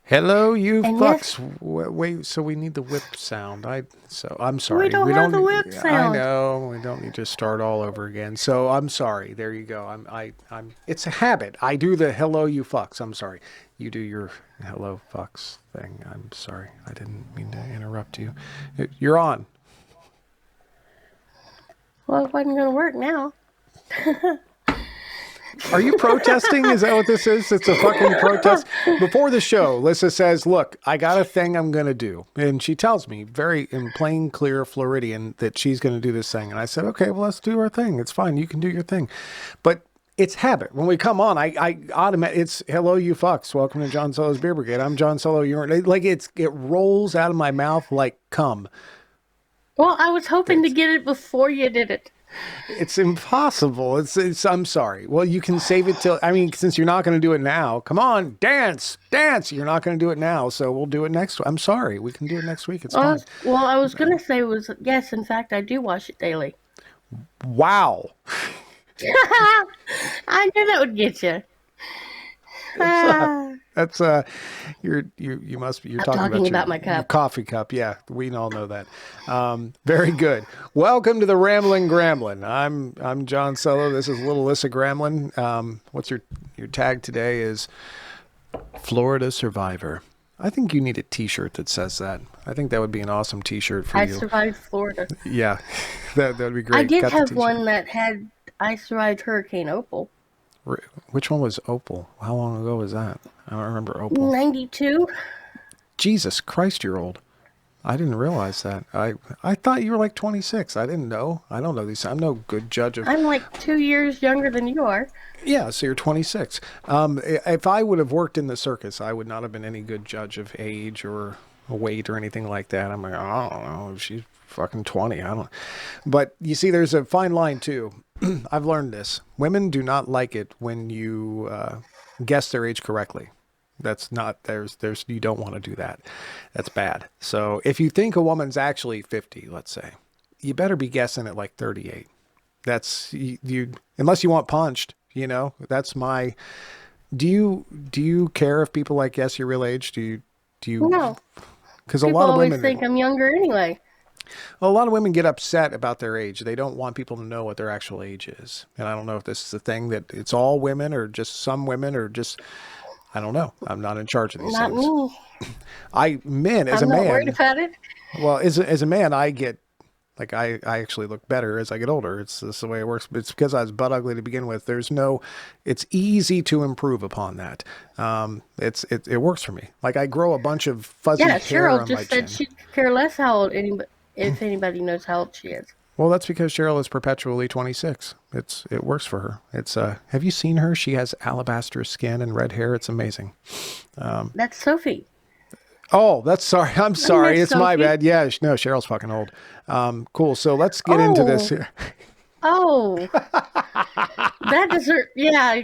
Hello, you And yes, fucks. Wait, so we need the whip sound. I'm we sorry. don't We have the don't. whip I sound. know we don't need to start all over again. So I'm sorry. There you go. I'm. It's a habit. I do the hello, you fucks. I'm sorry. You do your hello fucks thing. I'm sorry. I didn't mean to interrupt you. You're on. Well, it wasn't going to work now. Are you protesting? Is that what this is? It's a fucking protest. Before the show, Lissa says, "Look, I got a thing I'm going to do," and she tells me very in plain, clear Floridian that she's going to do this thing. And I said, "Okay, well, let's do our thing. It's fine. You can do your thing." But it's habit. When we come on, I automatically it's hello, you fucks. Welcome to John Solo's Beer Brigade. I'm John Solo. You're like it rolls out of my mouth like cum. Well, I was hoping to It's get it before you did it. It's impossible. It's I'm sorry. Well, you can save it till I mean, since you're not going to do it now. Come on, dance, dance. You're not going to do it now, so we'll do it next. I'm sorry. We can do it next week. It's fine. I was going to say was yes. In fact, I do watch it daily. Wow. I knew that would get you. It's that's you must be you're I'm talking talking about about my your cup. coffee cup. Yeah, we all know that. Very good. Welcome to the Ramblin Gramlin. I'm John Solo. This is little Alyssa Gramlin. What's your tag today is Florida Survivor. I think you need a T-shirt that says that. I think that would be an awesome T-shirt for I you. survived Florida. Yeah, that would be I great. did Got the have T-shirt. one that had I survived Hurricane Opal. Which one was Opal? How long ago was that? I don't remember Opal. 92. Jesus Christ, you're old. I didn't realize that. I thought you were like 26. I didn't know. I don't know these. I'm no good judge of. I'm like 2 years younger than you are. Yeah, so you're 26. If I would have worked in the circus, I would not have been any good judge of age or weight or anything like that. I'm like, I don't know. She's fucking 20. I don't. But you see, there's a fine line too. I've learned this. Women do not like it when you guess their age correctly. That's not there's you don't want to do that. That's bad. So if you think a woman's actually 50, let's say, you better be guessing at like 38. That's you unless you want punched, That's my do you care if people like guess your real age? Do you No, because a people lot of always women think I'm younger anyway. a lot of women get upset about their age. They don't want people to know what their actual age is. And I don't know if this is the thing that it's all women or just some women or just I don't know. I'm not in charge of these Not things. me. As a I'm not worried man, about it. well, as a man, I get like I actually look better as I get older. It's this the way it works. But it's because I was butt ugly to begin with. It's easy to improve upon that. It works for me. Like I grow a bunch of fuzzy Yeah, hair Cheryl on my just said chin. she could care less how old anybody, if anybody knows how old she is. Well, that's because Cheryl is perpetually 26. It works for her. Have you seen her? She has alabaster skin and red hair. It's amazing. That's Sophie. Oh, that's sorry. I'm I sorry. miss It's my Sophie. bad. Yeah, no, Cheryl's fucking old. Cool. So let's get into this Oh, here. oh, that dessert. Yeah.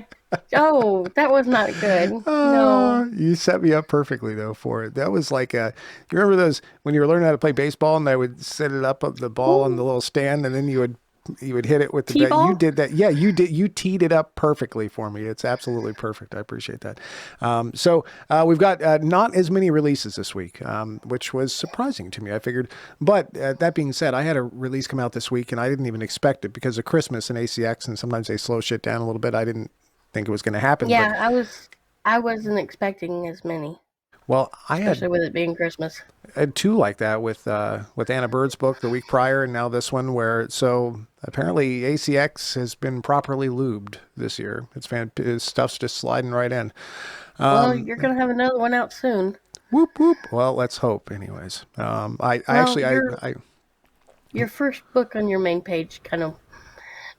Oh, that was not good. No. You set me up perfectly though for it. That was like you remember those when you were learning how to play baseball and they would set it up of the ball on the Ooh, little stand and then you would hit it with the bat. You T-ball. did that. Yeah, you did. You teed it up perfectly for me. It's absolutely perfect. I appreciate that. We've got not as many releases this week, which was surprising to me. I figured, but that being said, I had a release come out this week and I didn't even expect it because of Christmas and ACX and sometimes they slow shit down a little bit. I didn't think it was going to happen, but Yeah, I wasn't expecting as many, well, I had especially with it being Christmas. two like that with Anna Bird's book the week prior, and now this one. Where so apparently ACX has been properly lubed this year. His stuff's just sliding right in. Well, you're gonna have another one out soon. Whoop whoop. Well, let's hope. Anyways, I Well, actually your first book on your main page kind of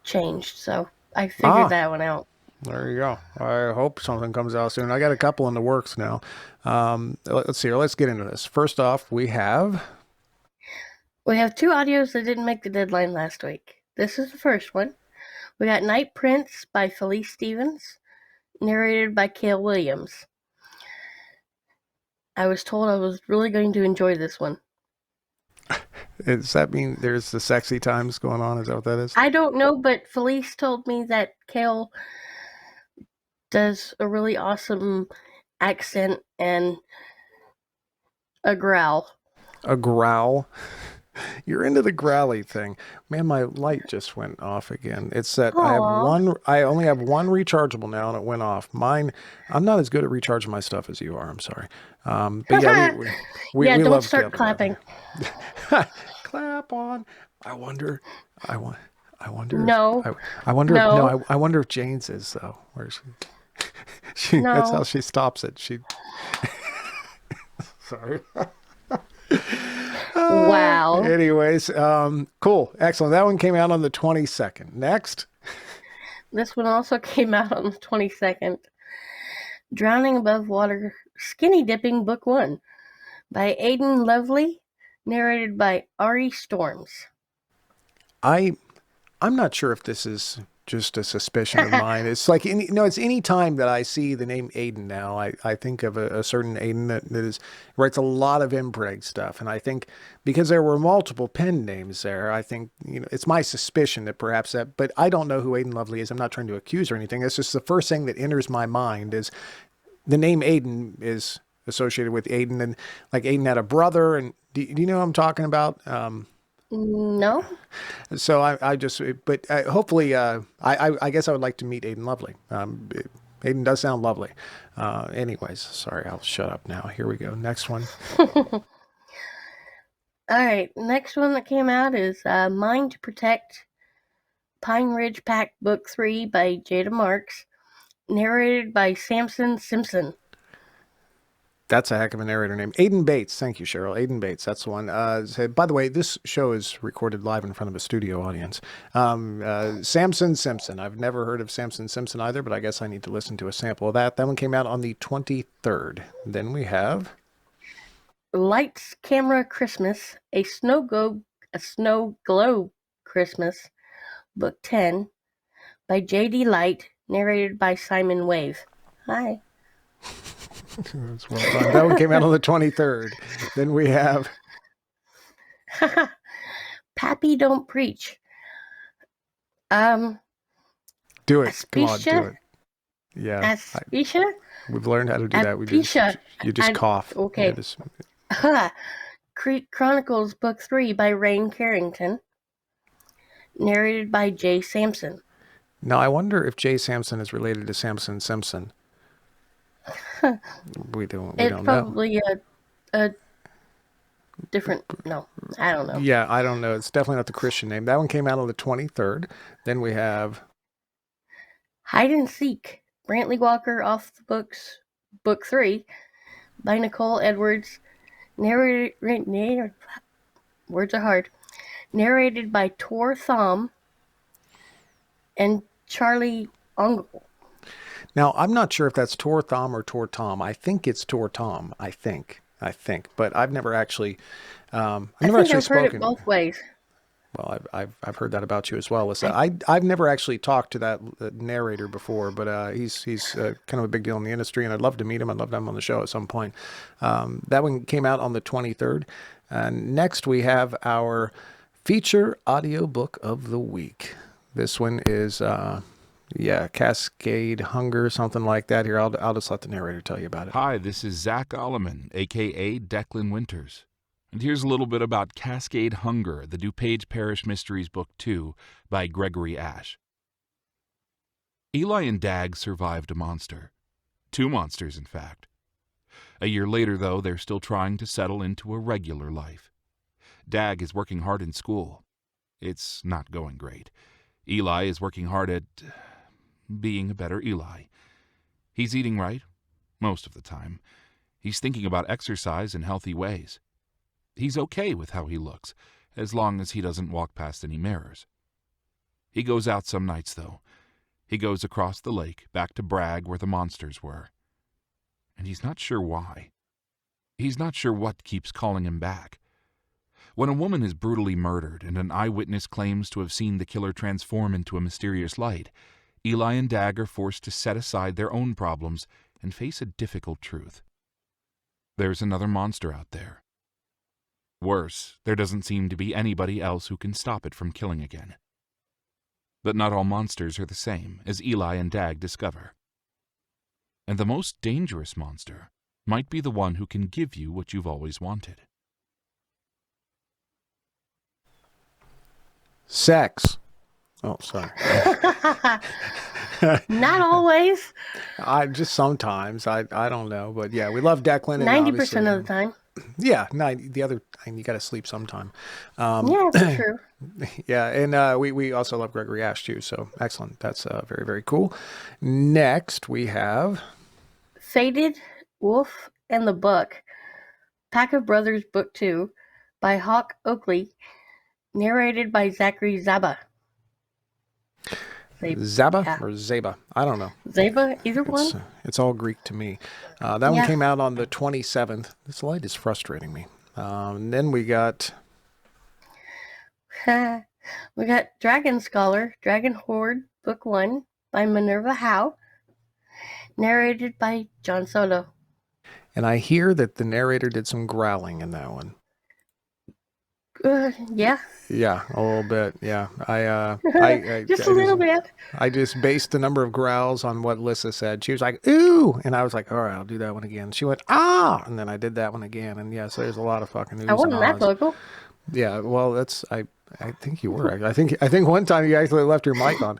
changed, so I figured ah that one out. there you go. I hope something comes out soon. I got a couple in the works now. Let's see here. Let's get into this. First off, we have We have two audios that didn't make the deadline last week. This is the first one. We got Night Prince by Felice Stevens, narrated by Cale Williams. I was told I was really going to enjoy this one. Does that mean there's the sexy times going on? Is that what that is? I don't know, but Felice told me that Cale does a really awesome accent, and A growl. A growl. You're into the growly thing. Man, my light just went off again. It's that Aw. I only have one rechargeable now and it went off. Mine, I'm not as good at recharging my stuff as you are. I'm sorry. But yeah, Yeah, we don't love start Gail together. clapping. Clap on. I wonder, I want, I wonder if, No, I wonder if, no, no, I wonder if Jane's is though. Where she, that's how no. she stops it. Sorry. Wow. Anyways, cool. Excellent. That one came out on the 22nd. Next. This one also came out on the 22nd. Drowning Above Water Skinny Dipping Book 1 by Aidan Lovely, narrated by Ari Storms. I'm not sure if this is just a suspicion of mine. It's like it's any time that I see the name Aiden now, I think of a certain Aiden that writes a lot of impreg stuff. And I think because there were multiple pen names there, I think, it's my suspicion that perhaps that, but I don't know who Aiden Lovely is. I'm not trying to accuse or anything. It's just the first thing that enters my mind is the name Aiden is associated with Aiden, and like Aiden had a brother. And do you know what I'm talking about? No? So but hopefully, I guess I would like to meet Aiden Lovely. Aiden does sound lovely. Anyways, sorry, I'll shut up now. Here we go. Next one. All right, next one that came out is Mind to Protect, Pine Ridge Pack Book 3 by Jada Marks, narrated by Samson Simpson. That's a heck of a narrator name. Aiden Bates. Thank you, Cheryl. Aiden Bates. That's the one. By the way, this show is recorded live in front of a studio audience. Samson Simpson. I've never heard of Samson Simpson either, but I guess I need to listen to a sample of that. That one came out on the 23rd. Then we have Lights, Camera, Christmas, a snow globe Christmas, Book 10 by J.D. Light, narrated by Simon Wave. Hi. That's well done. That one came out on the 23rd. Then we have Pappy Don't Preach. Do it. Aspisha? Come on, do it. Yeah. Aspisha? We've learned how to do that. You just cough. Okay. Chronicles Book 3 by Rain Carrington, narrated by Jay Sampson. Now, I wonder if Jay Sampson is related to Samson Simpson. We don't know. It's probably a different, no, I don't know. Yeah, I don't know. It's definitely not the Christian name. That one came out on the 23rd. Then we have Hide and Seek, Brantley Walker Off the Books, Book 3 by Nicole Edwards, words are hard, narrated by Tor Thom and Charlie Ongle. Now, I'm not sure if that's Tor Thom or Tor Tom. I think it's Tor Tom. I think, but I've never actually, I've heard it both ways. Well, I've heard that about you as well, Alyssa. I've never actually talked to that narrator before, but he's kind of a big deal in the industry, and I'd love to meet him. I'd love to have him on the show at some point. That one came out on the 23rd. Next, we have our feature audiobook of the week. This one is Cascade Hunger, something like that. Here, I'll just let the narrator tell you about it. Hi, this is Zach Alleman, a.k.a. Declan Winters. And here's a little bit about Cascade Hunger, the DuPage Parish Mysteries Book 2 by Gregory Ash. Eli and Dag survived a monster. 2 monsters, in fact. A year later, though, they're still trying to settle into a regular life. Dag is working hard in school. It's not going great. Eli is working hard at being a better Eli. He's eating right, most of the time. He's thinking about exercise in healthy ways. He's okay with how he looks, as long as he doesn't walk past any mirrors. He goes out some nights, though. He goes across the lake, back to Bragg where the monsters were. And he's not sure why. He's not sure what keeps calling him back. When a woman is brutally murdered and an eyewitness claims to have seen the killer transform into a mysterious light, Eli and Dag are forced to set aside their own problems and face a difficult truth. There's another monster out there. Worse, there doesn't seem to be anybody else who can stop it from killing again. But not all monsters are the same, as Eli and Dag discover. And the most dangerous monster might be the one who can give you what you've always wanted. Sex. Oh, sorry. Not always. I just sometimes. I don't know, but yeah, we love Declan. 90% of the time. Yeah, 90. The other, you got to sleep sometime. Yeah, that's true. Yeah, and we also love Gregory Ash too. So excellent. That's very, very cool. Next we have Fated Wolf and the Buck, Pack of Brothers, Book 2, by Hawk Oakley, narrated by Zachary Zaba. Zaba Yeah. or Zaba. I don't know. Zaba, either one. It's all Greek to me. That one came out on the 27th. This light is frustrating me. And then we got Dragon Scholar, Dragon Horde, Book 1, by Minerva Howe, narrated by John Soto. And I hear that the narrator did some growling in that one. Yeah. Yeah, a little bit. Yeah, I Just a little bit. I just based the number of growls on what Lissa said. She was like, "Ooh," and I was like, "All right, I'll do that one again." She went, "Ah," and then I did that one again. And yes, there's a lot of fucking oohs. I wasn't that vocal. Yeah, well, that's I think you were. I think one time you actually left your mic on.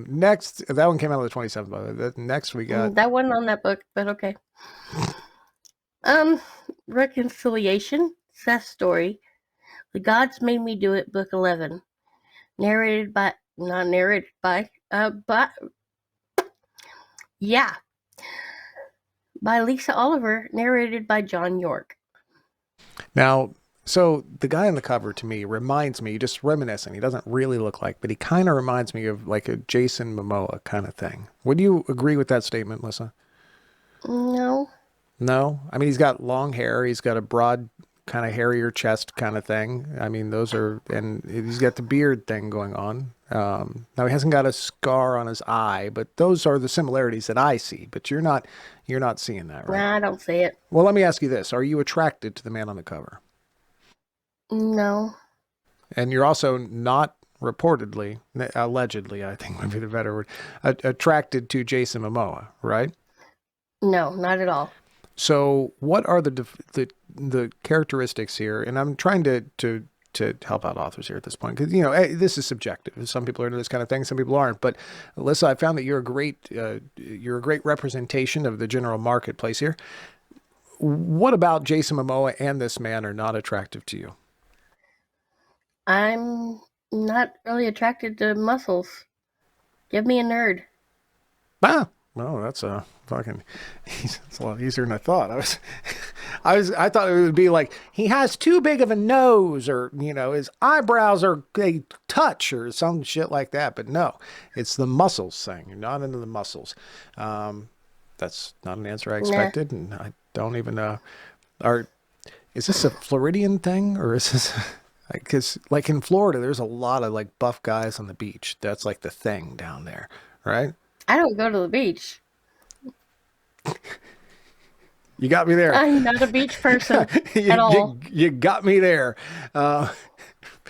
Next, that one came out on the 27th. By the way. Next, we got that wasn't on that book, but okay. Reconciliation, Seth's story. The Gods Made Me Do It, Book 11. Not narrated by, by Lisa Oliver, narrated by John York. Now, so the guy on the cover to me reminds me, just reminiscing, he doesn't really look like, but he kind of reminds me of like a Jason Momoa kind of thing. Would you agree with that statement, Lissa? No. No? I mean, he's got long hair. He's got a broad kind of hairier chest kind of thing. I mean, those are, and he's got the beard thing going on. Now he hasn't got a scar on his eye, but those are the similarities that I see. But you're not seeing that, right? Nah, I don't see it. Well, let me ask you this: are you attracted to the man on the cover? No. And you're also not reportedly, allegedly, I think would be the better word, attracted to Jason Momoa, right? No, not at all. So what are the characteristics here? And I'm trying to help out authors here at this point, because, you know, this is subjective. Some people are into this kind of thing, some people aren't. But Alyssa, I found that you're a great representation of the general marketplace here. What about Jason Momoa and this man are not attractive to you? I'm not really attracted to muscles. Give me a nerd. Ah, well, that's a fucking. It's a lot easier than I thought. I thought it would be like he has too big of a nose, or, you know, his eyebrows are a touch, or some shit like that. But no, it's the muscles thing. You're not into the muscles. That's not an answer I expected, and I don't even know. Is this a Floridian thing, or is this? Because like in Florida, there's a lot of like buff guys on the beach. That's like the thing down there, right? I don't go to the beach. You got me there. I'm not a beach person at all. You got me there. Fair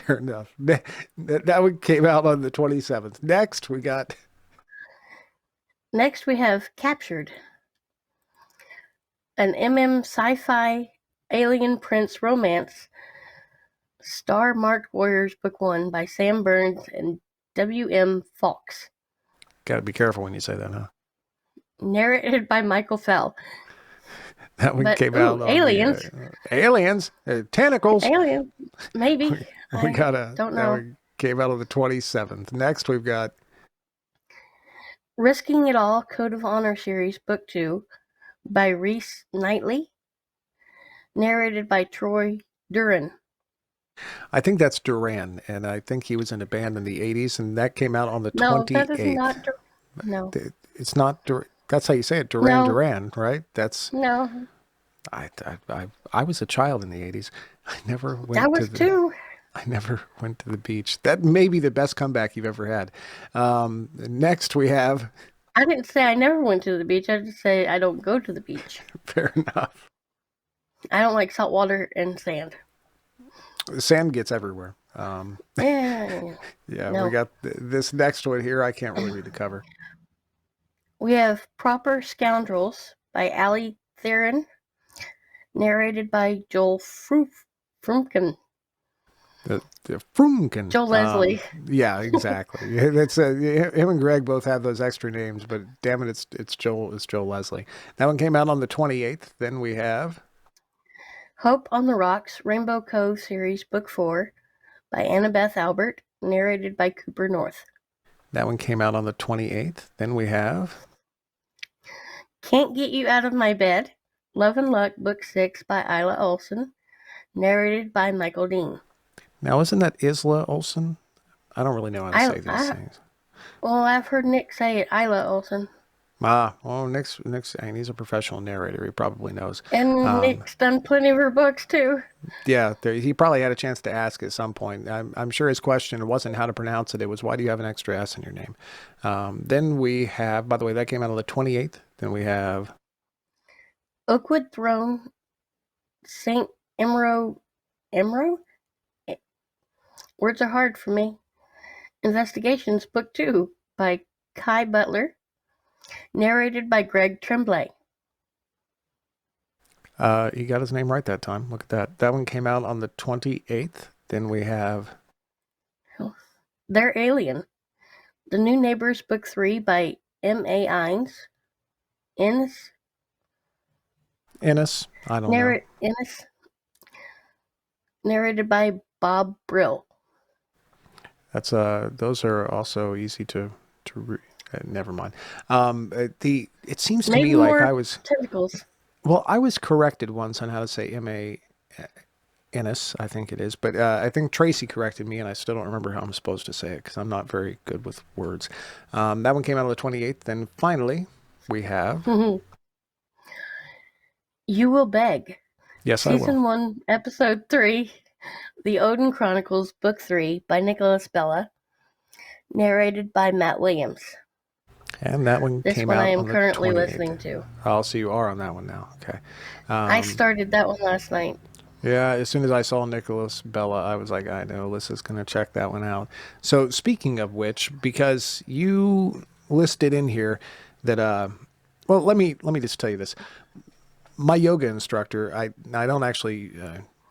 enough. That one came out on the 27th. Next, we have Captured, an sci-fi alien prince romance, Star Marked Warriors, Book 1, by Sam Burns and W.M. Fawkes. Got to be careful when you say that, huh? Narrated by Michael Fell. That one came out on aliens. Aliens, tentacles. Aliens, maybe. Don't know. That one came out on the 27th. Next, we've got Risking It All, Code of Honor series, Book 2, by Reese Knightley. Narrated by Troy Duran. I think that's Duran, and I think he was in a band in the 80s, and that came out on the 28th. No, that is not No. It's not Duran. That's how you say it, Duran, right? That's no. I was a child in the 80s. I never went. I was too. I never went to the beach. That may be the best comeback you've ever had. Next, we have. I didn't say I never went to the beach. I just say I don't go to the beach. Fair enough. I don't like salt water and sand. The sand gets everywhere. Yeah. No. We got this next one here. I can't really read the cover. We have Proper Scoundrels by Allie Theron, narrated by Joel Frumpkin. The Frumkin. Joel Leslie. Yeah, exactly. That's him and Greg both have those extra names, but damn it, it's Joel Leslie. That one came out on the 28th. Then we have Hope on the Rocks, Rainbow Cove Series, Book 4, by Annabeth Albert, narrated by Cooper North. That one came out on the 28th. Then we have Can't Get You Out of My Bed, Love and Luck, Book 6, by Isla Olson, narrated by Michael Dean. Now, isn't that Isla Olson? I don't really know how to say these things. Well, I've heard Nick say it, Isla Olson. Well, Nick's, and he's a professional narrator. He probably knows. And Nick's done plenty of her books, too. Yeah, he probably had a chance to ask at some point. I'm sure his question wasn't how to pronounce it. It was, why do you have an extra S in your name? Then we have, by the way, that came out on the 28th. Then we have Oakwood Throne, St. Emro? Words are hard for me. Investigations, Book 2, by Kai Butler, narrated by Greg Tremblay. He got his name right that time. Look at that. That one came out on the 28th. Then we have They're Alien, The New Neighbors, Book 3, by M.A. Innes. I don't know. Innes, narrated by Bob Brill. That's those are also easy to read. Never mind. It seems to me like I was tentacles. Well, I was corrected once on how to say M.A. Innes, I think it is, but I think Tracy corrected me, and I still don't remember how I'm supposed to say it because I'm not very good with words. That one came out on the 28th. Then finally, we have You Will Beg. Yes, I will. Season 1, Episode 3, The Odin Chronicles, Book 3, by Nicholas Bella, narrated by Matt Williams. And that one came out on the 28th. This one I am currently listening to. Oh, so you are on that one now. Okay. I started that one last night. Yeah, as soon as I saw Nicholas Bella, I was like, I know Alyssa's going to check that one out. So speaking of which, because you listed in here that, well, let me just tell you this. My yoga instructor, I don't actually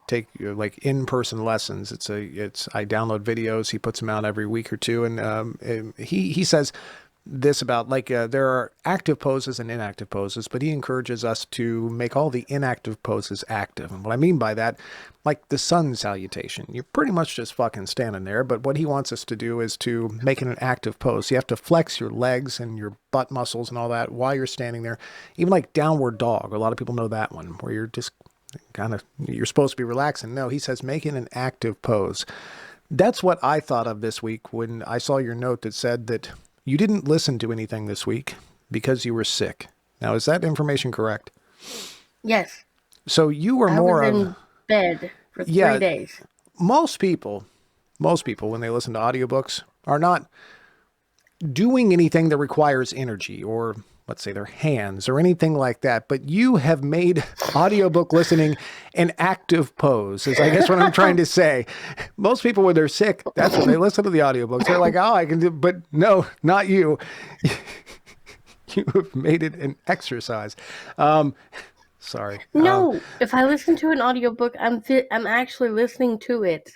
take like in-person lessons. I download videos. He puts them out every week or two, and he says this about like there are active poses and inactive poses, but he encourages us to make all the inactive poses active. And what I mean by that, like the sun salutation, you're pretty much just fucking standing there, but what he wants us to do is to make it an active pose. You have to flex your legs and your butt muscles and all that while you're standing there. Even like downward dog, a lot of people know that one, where you're just you're supposed to be relaxing. No, he says make it an active pose. That's what I thought of this week when I saw your note that said that you didn't listen to anything this week because you were sick. Now, is that information correct? Yes. So you were more of in bed for 3 days. Most people, when they listen to audiobooks, are not doing anything that requires energy or, let's say, their hands or anything like that. But you have made audiobook listening an active pose, is I guess what I'm trying to say. Most people, when they're sick, that's when they listen to the audiobooks. They're like, oh, I can do, but no, not you. You have made it an exercise. Sorry. No, if I listen to an audiobook, I'm actually listening to it.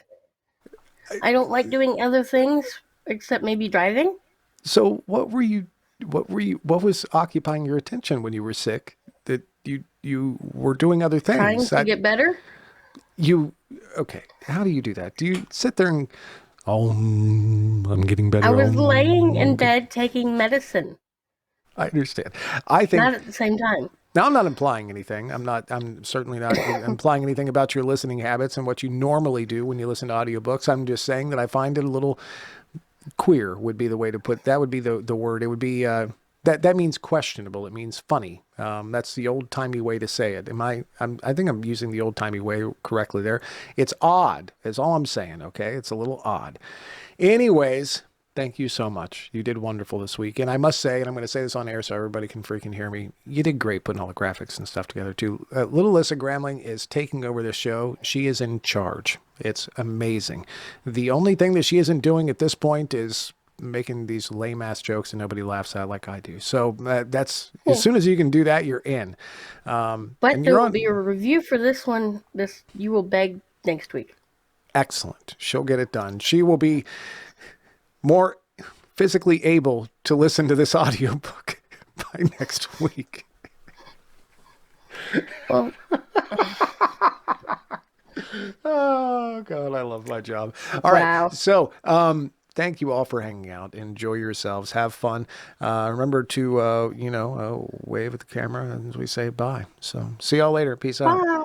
I don't like doing other things except maybe driving. So what was occupying your attention when you were sick that you were doing other things? Trying to get better? Okay. How do you do that? Do you sit there and, I'm getting better? I was laying in bed taking medicine. I understand. I think not at the same time. Now, I'm not implying anything. I'm certainly not implying anything about your listening habits and what you normally do when you listen to audiobooks. I'm just saying that I find it a little queer would be the way to put, that would be the word. It would be, that means questionable. It means funny. That's the old timey way to say it. I think I'm using the old timey way correctly there. It's odd is all I'm saying. Okay. It's a little odd. Anyways, thank you so much. You did wonderful this week. And I must say, and I'm going to say this on air so everybody can freaking hear me, you did great putting all the graphics and stuff together too. Little Alyssa Gramlin is taking over this show. She is in charge. It's amazing. The only thing that she isn't doing at this point is making these lame ass jokes and nobody laughs at like I do. So that's as soon as you can do that, you're in. But and there you're will on. be a review for this one. You will beg next week. Excellent. She'll get it done. She will be more physically able to listen to this audiobook by next week. Well, Oh God, I love my job. All Wow. right. So, thank you all for hanging out. Enjoy yourselves. Have fun. Remember to, wave at the camera as we say bye. So see y'all later. Peace out. bye.